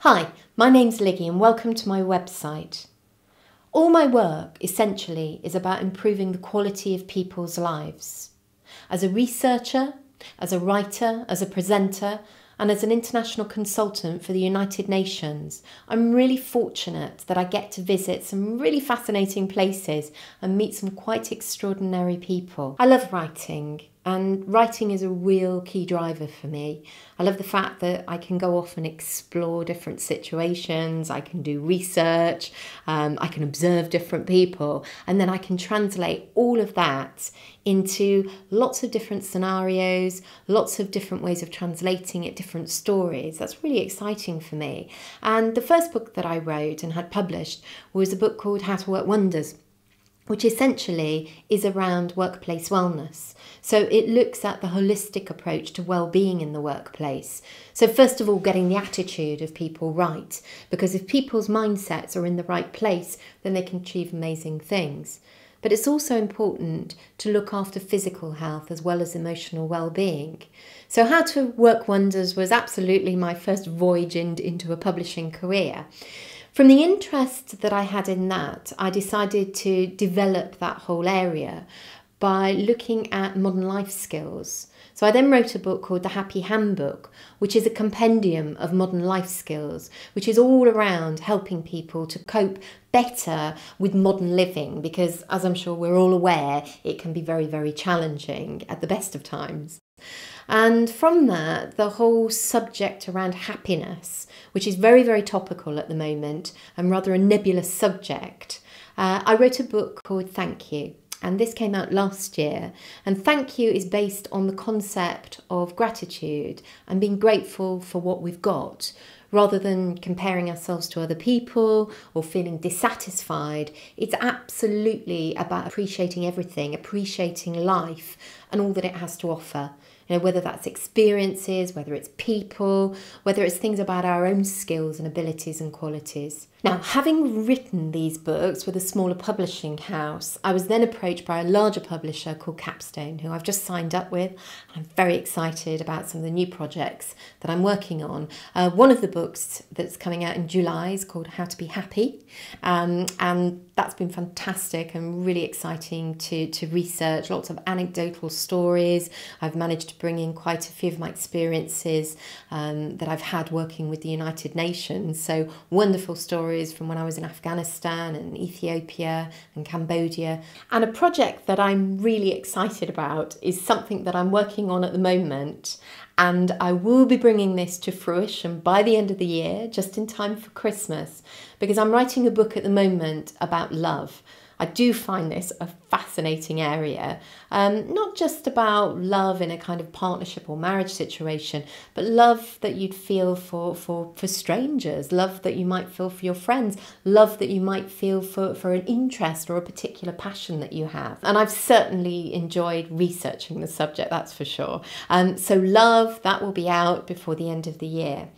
Hi, my name's Liggy and welcome to my website. All my work essentially is about improving the quality of people's lives. As a researcher, as a writer, as a presenter, and as an international consultant for the United Nations, I'm really fortunate that I get to visit some really fascinating places and meet some quite extraordinary people. I love writing, and writing is a real key driver for me. I love the fact that I can go off and explore different situations, I can do research, I can observe different people, and then I can translate all of that into lots of different scenarios, lots of different ways of translating it, different stories. That's really exciting for me. And the first book that I wrote and had published was a book called How to Work Wonders, which essentially is around workplace wellness. So it looks at the holistic approach to well-being in the workplace. So first of all, getting the attitude of people right, because if people's mindsets are in the right place, then they can achieve amazing things. But it's also important to look after physical health as well as emotional well-being. So How to Work Wonders was absolutely my first voyage into a publishing career. From the interest that I had in that, I decided to develop that whole area by looking at modern life skills. So I then wrote a book called The Happy Handbook, which is a compendium of modern life skills, which is all around helping people to cope better with modern living, because as I'm sure we're all aware, it can be very, very challenging at the best of times. And from that, the whole subject around happiness, which is very, very topical at the moment and rather a nebulous subject, I wrote a book called Thank You. And this came out last year. And Thank You is based on the concept of gratitude and being grateful for what we've got, rather than comparing ourselves to other people or feeling dissatisfied. It's absolutely about appreciating everything, appreciating life and all that it has to offer. You know, whether that's experiences, whether it's people, whether it's things about our own skills and abilities and qualities. Now, having written these books with a smaller publishing house, I was then approached by a larger publisher called Capstone, who I've just signed up with. I'm very excited about some of the new projects that I'm working on. One of the books that's coming out in July is called How to Be Happy, and that's been fantastic and really exciting to research, lots of anecdotal stories. I've managed to bring in quite a few of my experiences that I've had working with the United Nations, so wonderful stories from when I was in Afghanistan and Ethiopia and Cambodia. And a project that I'm really excited about is something that I'm working on at the moment, and I will be bringing this to fruition by the end of the year, just in time for Christmas, because I'm writing a book at the moment about love. I do find this a fascinating area, not just about love in a kind of partnership or marriage situation, but love that you'd feel for strangers, love that you might feel for your friends, love that you might feel for an interest or a particular passion that you have. And I've certainly enjoyed researching the subject, that's for sure. So Love, that will be out before the end of the year.